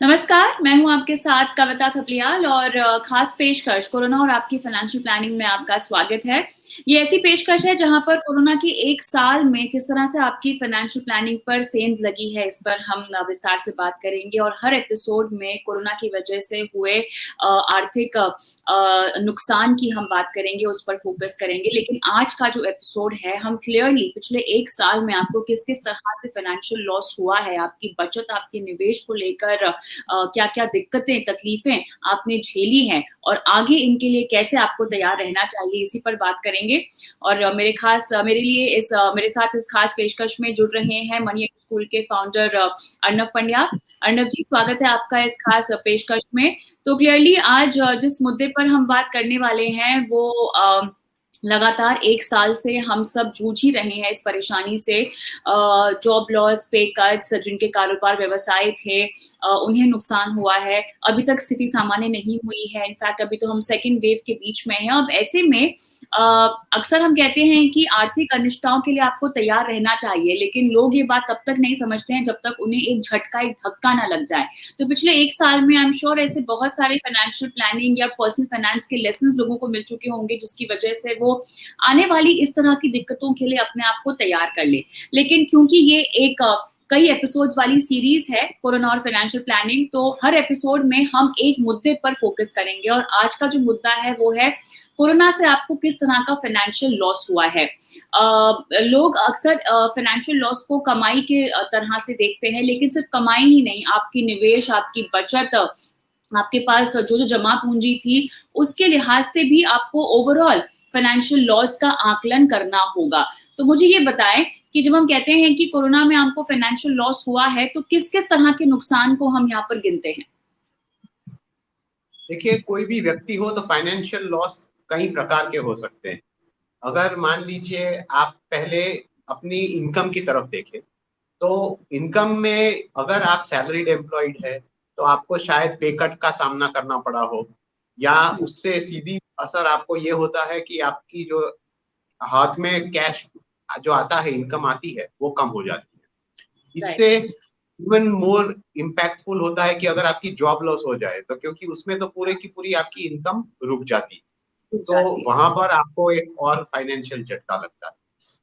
नमस्कार, मैं हूँ आपके साथ कविता थपलियाल और खास पेशकश कोरोना और आपकी फाइनेंशियल प्लानिंग में आपका स्वागत है। ये ऐसी पेशकश है जहाँ पर कोरोना के 1 साल में किस तरह से आपकी फाइनेंशियल प्लानिंग पर सेंध लगी है, इस पर हम विस्तार से बात करेंगे और हर एपिसोड में कोरोना की वजह से हुए आर्थिक नुकसान की हम बात करेंगे, उस पर फोकस करेंगे। लेकिन आज का जो एपिसोड है, हम क्लियरली पिछले 1 साल में आपको किस-किस तरह से फाइनेंशियल लॉस हुआ है, आपकी बचत, आपके निवेश को लेकर क्या-क्या दिक्कतें, तकलीफें आपने झेली हैं और आगे इनके लिए कैसे आपको तैयार रहना चाहिए, इसी पर बात करेंगे। और मेरे साथ इस खास पेशकश में जुड़ रहे हैं मनी स्कूल के फाउंडर अर्णव पंड्या। अर्णव जी, स्वागत है आपका इस खास पेशकश में। तो क्लियरली आज जिस मुद्दे पर हम बात करने वाले हैं वो लगातार 1 साल से हम सब जूझ ही रहे हैं इस परेशानी से। जॉब लॉस, पे कट्स, जिनके कारोबार व्यवसाय थे उन्हें नुकसान हुआ है। अभी तक स्थिति सामान्य नहीं हुई है। इनफैक्ट अभी तो हम सेकंड वेव के बीच में हैं। अब ऐसे में अक्सर हम कहते हैं कि आर्थिक अनिश्चितताओं के लिए आपको तैयार रहना चाहिए, लेकिन लोग ये बात तब तक नहीं समझते हैं जब तक उन्हें एक झटका, एक धक्का ना लग जाए। तो पिछले 1 साल में आई एम श्योर ऐसे बहुत सारे फाइनेंशियल प्लानिंग या पर्सनल फाइनेंस के लेसन्स लोगों को मिल चुके होंगे, जिसकी वजह से वो आने वाली इस तरह की दिक्कतों के लिए अपने आप को तैयार कर ले। लेकिन क्योंकि ये एक कई एपिसोड्स वाली सीरीज है कोरोना और फाइनेंशियल प्लानिंग, तो हर एपिसोड में हम एक मुद्दे पर फोकस करेंगे और आज का जो मुद्दा है वो है कोरोना से आपको किस तरह का फाइनेंशियल लॉस हुआ है। लोग अक्सर फाइनेंशियल लॉस को कमाई के तरह से देखते हैं, लेकिन सिर्फ कमाई ही नहीं, आपकी निवेश, आपकी बचत, आपके पास जो जमा पूंजी थी, उसके लिहाज से भी आपको ओवरऑल फाइनेंशियल लॉस का आकलन करना होगा। तो मुझे ये बताएं कि जब हम कहते हैं कि कोरोना में हमको फाइनेंशियल लॉस हुआ है, तो किस-किस तरह के नुकसान को हम यहाँ पर गिनते हैं? देखिए, कोई भी व्यक्ति हो तो फाइनेंशियल लॉस कई प्रकार के हो सकते हैं। अगर मान लीजिए आप पहले अपनी इनकम की तरफ देखें, तो इनकम में अगर आप सैलरीड एम्प्लॉयड है तो आपको शायद पे कट का सामना करना पड़ा हो, या उससे सीधी असर आपको ये होता है कि आपकी जो हाथ में कैश जो आता है, इनकम आती है, वो कम हो जाती है। इससे इवन मोर इम्पैक्टफुल होता है कि अगर आपकी जॉब लॉस हो जाए, तो क्योंकि उसमें तो पूरे की पूरी आपकी इनकम रुक जाती है, तो वहां पर आपको एक और फाइनेंशियल झटका लगता है।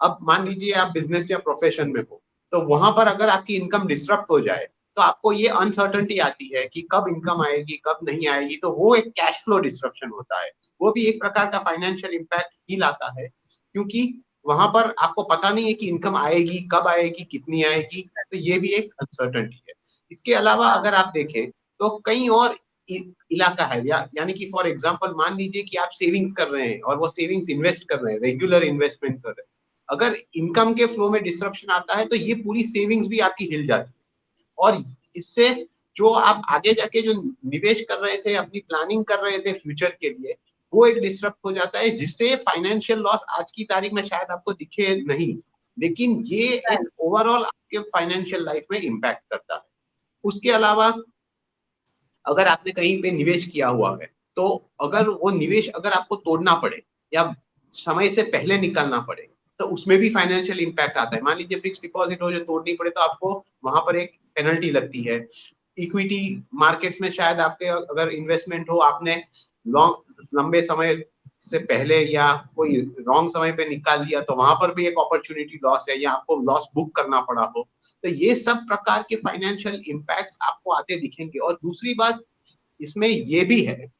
अब मान लीजिए आप बिजनेस या प्रोफेशन में हो, तो वहां पर अगर आपकी इनकम डिस्टर्ब हो जाए तो आपको ये अनसर्टेनिटी आती है कि कब इनकम आएगी, कब नहीं आएगी, तो वो एक कैश फ्लो डिस्ट्रप्शन होता है। वो भी एक प्रकार का फाइनेंशियल इम्पैक्ट ही लाता है, क्योंकि वहां पर आपको पता नहीं है कि इनकम आएगी, कब आएगी, कितनी आएगी, तो ये भी एक अनसर्टेनिटी है। इसके अलावा अगर आप देखें तो कई और इलाका है, यानी कि फॉर एग्जांपल मान लीजिए कि आप सेविंग्स कर रहे हैं और वो सेविंग्स इन्वेस्ट कर रहे हैं, रेगुलर इन्वेस्टमेंट कर रहे हैं। अगर इनकम के फ्लो में डिस्ट्रप्शन आता है तो ये पूरी सेविंग्स भी आपकी हिल जाती है, और इससे जो आप आगे जाके जो निवेश कर रहे थे, अपनी प्लानिंग कर रहे थे फ्यूचर के लिए, वो एक डिस्टर्ब हो जाता है, जिससे फाइनेंशियल लॉस आज की तारीख में शायद आपको दिखे नहीं, लेकिन ये एक ओवरऑल आपके फाइनेंशियल लाइफ में इम्पैक्ट करता है। उसके अलावा अगर आपने कहीं पे निवेश किया हुआ है, तो अगर वो निवेश अगर आपको तोड़ना पड़े या समय से पहले निकालना पड़े, तो उसमें भी फाइनेंशियल इम्पैक्ट आता है। मान लीजिए फिक्स डिपॉजिट हो जो तोड़नी पड़े, तो आपको वहां पर एक पेनल्टी लगती है। इक्विटी मार्केट्स में शायद आपके अगर इन्वेस्टमेंट हो, आपने लंबे समय से पहले या कोई रॉन्ग समय पे निकाल दिया, तो वहां पर भी एक अपॉर्चुनिटी लॉस है, या आपको लॉस बुक करना पड़ा हो, तो ये सब प्रकार के फाइनेंशियल इम्पैक्ट्स आपको आते दिखेंगे। और दूसरी बात इसमें ये भी है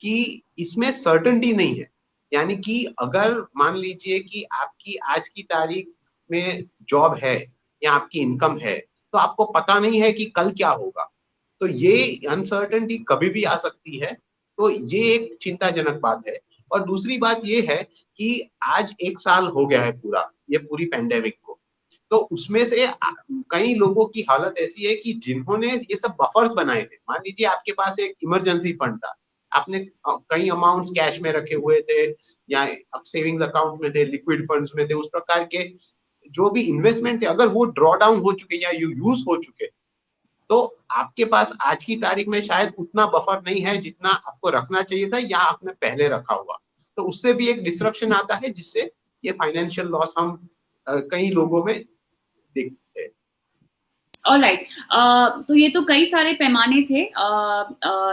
कि इसमें सर्टेनिटी नहीं है, यानी कि अगर मान लीजिए कि आपकी आज की तारीख में जॉब है या आपकी इनकम है, तो आपको पता नहीं है कि कल क्या होगा, तो ये अनसर्टेनिटी कभी भी आ सकती है। तो ये एक चिंताजनक बात है। और दूसरी बात ये है कि आज 1 साल हो गया है पूरा, ये पूरी पैंडेमिक को, तो उसमें से कई लोगों की हालत ऐसी है कि जिन्होंने ये सब बफर्स बनाए थे, मान लीजिए आपके पास एक इमरजेंसी फंड था, आपने कई अमाउंट्स कैश में रखे हुए थे या सेविंग्स अकाउंट में थे, लिक्विड फंड्स में थे, उस प्रकार के जो भी इन्वेस्टमेंट थे, अगर वो ड्रॉ डाउन हो चुके या यूज हो चुके, तो आपके पास आज की तारीख में शायद उतना बफर नहीं है जितना आपको रखना चाहिए था या आपने पहले रखा हुआ, तो उससे भी एक डिस्ट्रप्शन आता है, जिससे ये फाइनेंशियल लॉस हम कई लोगों में देखते हैं। ऑलराइट। तो ये तो कई सारे पैमाने थे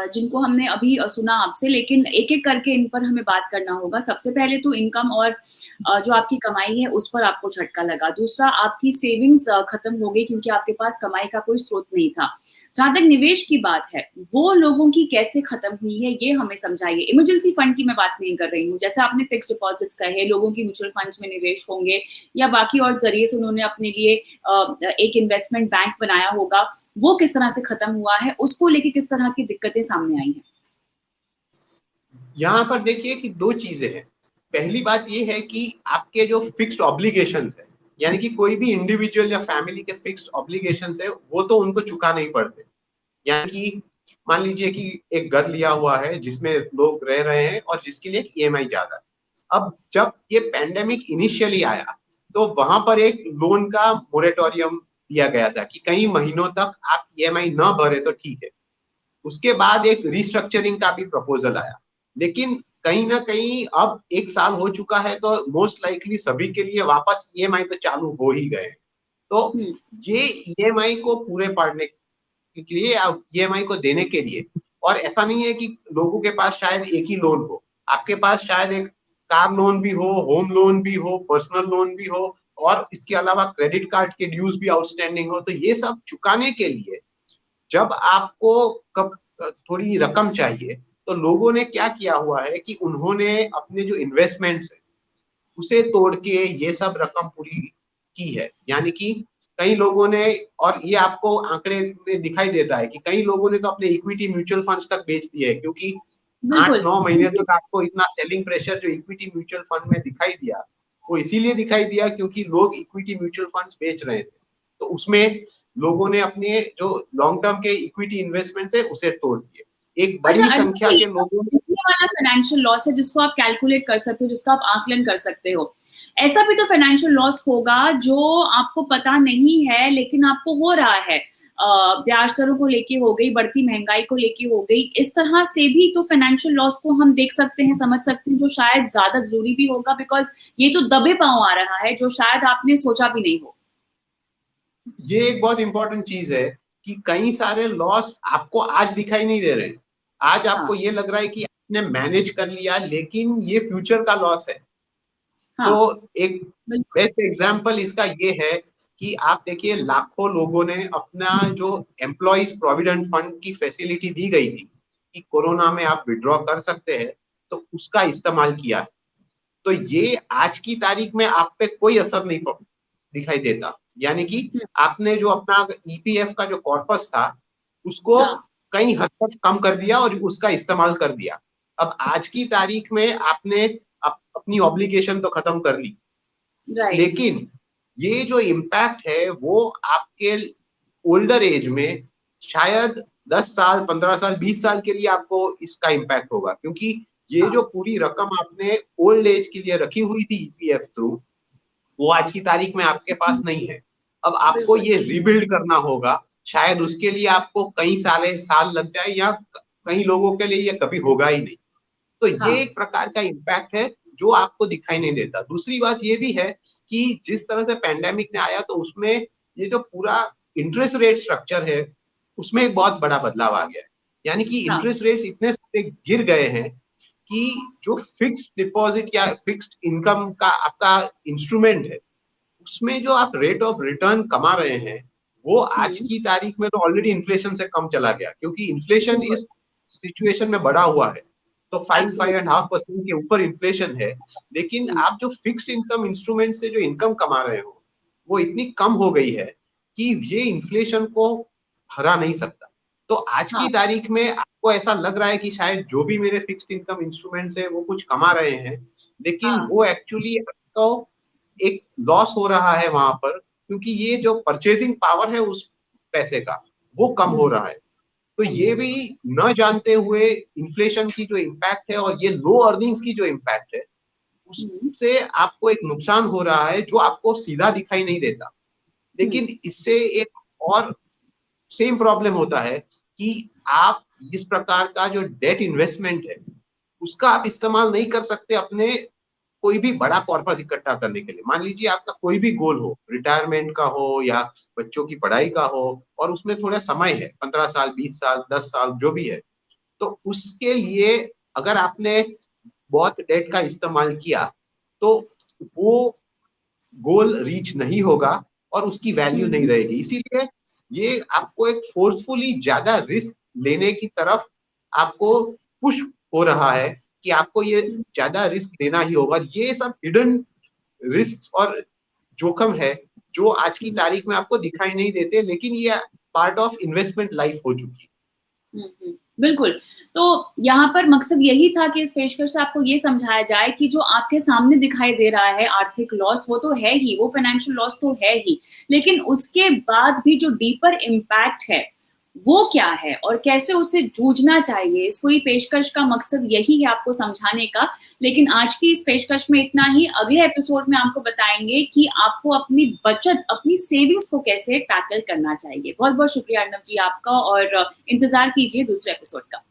जिनको हमने अभी सुना आपसे, लेकिन एक-एक करके इन पर हमें बात करना होगा। सबसे पहले तो इनकम और जो आपकी कमाई है उस पर आपको झटका लगा। दूसरा, आपकी सेविंग्स खत्म हो गई क्योंकि आपके पास कमाई का कोई स्रोत नहीं था। जहाँ तक निवेश की बात है, वो लोगों की कैसे खत्म हुई है ये हमें समझाइए। इमरजेंसी फंड की मैं बात नहीं कर रही हूँ। जैसे आपने फिक्स्ड डिपॉज़िट्स कहे, लोगों की म्यूचुअल फंड्स में निवेश होंगे या बाकी और ज़रिए से उन्होंने अपने लिए एक इन्वेस्टमेंट बैंक बनाया होगा, वो किस तरह से खत्म हुआ है, उसको लेके किस तरह की दिक्कतें सामने आई हैं? यहाँ पर देखिए कि दो चीजें हैं। पहली बात ये है कि आपके जो फिक्स्ड ऑब्लिगेशंस है, यानी कि कोई भी इंडिविजुअल या फैमिली के फिक्स्ड ऑब्लिगेशंस है, वो तो उनको चुका नहीं पड़ते। यानी कि मान लीजिए कि एक घर लिया हुआ है जिसमें लोग रह रहे हैं और जिसके लिए ईएमआई ज्यादा है। अब जब ये पैंडेमिक इनिशियली आया तो वहां पर एक लोन का मोरेटोरियम दिया गया था कि कई महीनों तक आप ईएमआई ना भरे तो ठीक है। उसके बाद एक रिस्ट्रक्चरिंग का भी प्रपोजल आया, लेकिन कहीं ना कहीं अब एक साल हो चुका है तो मोस्ट लाइकली सभी के लिए वापस ईएमआई तो चालू हो ही गए। तो हुँ, ये ईएमआई को पूरे पड़ने के लिए, ईएमआई को देने के लिए, और ऐसा नहीं है कि लोगों के पास शायद एक ही लोन हो, आपके पास शायद एक कार लोन भी हो, होम लोन भी हो, पर्सनल लोन भी हो, और इसके अलावा क्रेडिट कार्ड के ड्यूज भी आउटस्टैंडिंग हो। तो ये सब चुकाने के लिए जब आपको कब थोड़ी रकम चाहिए, तो लोगों ने क्या किया हुआ है कि उन्होंने अपने जो इन्वेस्टमेंट्स है उसे तोड़ के ये सब रकम पूरी की है। यानी कि कई लोगों ने, और ये आपको आंकड़े में दिखाई देता है कि कई लोगों ने तो अपने इक्विटी म्यूचुअल फंड्स तक बेच दिए हैं, क्योंकि बिल्कुल। 8-9 महीने तक आपको इतना सेलिंग प्रेशर जो इक्विटी म्यूचुअल फंड में दिखाई दिया, वो इसीलिए दिखाई दिया क्योंकि लोग इक्विटी म्यूचुअल फंड्स बेच रहे थे। तो उसमें लोगों ने अपने जो लॉन्ग टर्म के इक्विटी इन्वेस्टमेंट है उसे तोड़ दिए। एक अच्छा, बड़ी अंकिता, संख्या ये के सब लोगों ने, दिखने वाला फाइनेंशियल लॉस है जिसको आप कैलकुलेट कर सकते हो, जिसका आप आकलन कर सकते हो। ऐसा भी तो फाइनेंशियल लॉस होगा जो आपको पता नहीं है लेकिन आपको हो रहा है। ब्याज दरों को लेके हो गई, बढ़ती महंगाई को लेके हो गई। इस तरह से भी तो फाइनेंशियल लॉस को हम देख सकते हैं, समझ सकते हैं, जो शायद ज़्यादा ज़रूरी भी होगा बिकॉज़ ये तो दबे पाँव आ रहा है जो शायद आपने सोचा भी नहीं हो। ये एक बहुत इंपॉर्टेंट चीज है कि कई सारे लॉस आपको आज दिखाई नहीं दे रहे। आज हाँ, आपको ये लग रहा है कि आपने मैनेज कर लिया, लेकिन ये फ्यूचर का लॉस है। हाँ, तो एक बिल्कुल। बेस्ट एग्जांपल इसका ये है कि आप देखिए लाखों लोगों ने अपना जो एम्प्लॉइज प्रोविडेंट फंड की फैसिलिटी दी गई थी कि कोरोना में आप विड्रॉ कर सकते हैं, तो उसका इस्तेमाल किया है। तो ये आज की तारीख में आप पे कोई असर नहीं दिखाई देता। यानी कि हुँ, आपने जो अपना ईपीएफ का जो कॉर्पस था उसको हाँ, कई हद तक कम कर दिया और उसका इस्तेमाल कर दिया। अब आज की तारीख में आपने अपनी ऑब्लिगेशन तो खत्म कर ली, राइट। लेकिन ये जो इम्पैक्ट है वो आपके ओल्डर एज में शायद 10 साल, 15 साल, 20 साल के लिए आपको इसका इम्पैक्ट होगा, क्योंकि ये हाँ, जो पूरी रकम आपने ओल्ड एज के लिए रखी हुई थी ईपीएफ थ्रू, वो आज की तारीख में आपके पास हुँ, नहीं है। अब आपको बिल्कुल। ये रिबिल्ड करना होगा। शायद उसके लिए आपको कई साल लग जाए, या कई लोगों के लिए ये कभी होगा ही नहीं। तो ये हाँ, एक प्रकार का इम्पैक्ट है जो आपको दिखाई नहीं देता। दूसरी बात ये भी है कि जिस तरह से पैंडेमिक ने आया तो उसमें ये जो पूरा इंटरेस्ट रेट स्ट्रक्चर है उसमें एक बहुत बड़ा बदलाव आ गया है। यानी कि हाँ, इंटरेस्ट रेट्स इतने सारे गिर गए हैं कि जो फिक्स्ड डिपॉजिट या फिक्स्ड इनकम का आपका इंस्ट्रूमेंट है उसमें जो आप रेट ऑफ रिटर्न कमा रहे हैं वो आज हुँ, की तारीख में तो ऑलरेडी इन्फ्लेशन से कम चला गया, क्योंकि इन्फ्लेशन बिल्कुल, इस सिचुएशन में बढ़ा हुआ है। तो 5-5.5% एब्सोल्युटली। के ऊपर इन्फ्लेशन है। लेकिन हुँ, आप जो फिक्स्ड इनकम इंस्ट्रूमेंट से जो इनकम कमा रहे हो वो इतनी कम हो गई है कि ये इन्फ्लेशन को हरा नहीं सकता। तो आज की हाँ, तारीख में आपको ऐसा लग रहा है कि शायद जो भी मेरे फिक्स्ड इनकम इंस्ट्रूमेंट्स है वो कुछ कमा रहे हैं, लेकिन हाँ, वो एक्चुअली आपको एक लॉस हो रहा है वहां पर, क्योंकि ये जो परचेजिंग पावर है उस पैसे का वो कम हो हुँ, रहा है। तो ये हुँ, भी न जानते हुए इन्फ्लेशन की जो इम्पैक्ट है और ये लो अर्निंग्स की जो इम्पैक्ट है हुँ, उससे आपको एक नुकसान हो रहा है जो आपको सीधा दिखाई नहीं देता। हुँ, लेकिन इससे एक और सेम प्रॉब्लम होता है कि आप इस प्रकार का जो डेट इन्वेस्टमेंट है उसका आप इस्तेमाल नहीं कर सकते अपने कोई भी बड़ा कॉर्पस इकट्ठा करने के लिए, मान लीजिए आपका कोई भी गोल हो, रिटायरमेंट का हो या बच्चों की पढ़ाई का हो, और उसमें थोड़ा समय है, 15 साल, 20 साल, 10 साल जो भी है, तो उसके लिए अगर आपने बहुत डेट का इस्तेमाल किया तो वो गोल रीच नहीं होगा और उसकी वैल्यू नहीं रहेगी। इसीलिए ये आपको एक फोर्सफुली ज्यादा रिस्क लेने की तरफ आपको पुश हो रहा है कि आपको ये ज्यादा रिस्क लेना ही होगा। ये सब हिडन रिस्क और जोखिम है जो आज की तारीख में आपको दिखाई नहीं देते, लेकिन ये पार्ट ऑफ इन्वेस्टमेंट लाइफ हो चुकी है। बिल्कुल। तो यहाँ पर मकसद यही था कि इस पेशकश से आपको ये समझाया जाए कि जो आपके सामने दिखाई दे रहा है आर्थिक लॉस, वो तो है ही, वो फाइनेंशियल लॉस तो है ही, लेकिन उसके बाद भी जो डीपर इम्पैक्ट है, वो क्या है और कैसे उससे जूझना चाहिए, इस पूरी पेशकश का मकसद यही है आपको समझाने का। लेकिन आज की इस पेशकश में इतना ही। अगले एपिसोड में आपको बताएंगे कि आपको अपनी बचत, अपनी सेविंग्स को कैसे टैकल करना चाहिए। बहुत-बहुत शुक्रिया अर्नब जी आपका, और इंतज़ार कीजिए दूसरे एपिसोड का।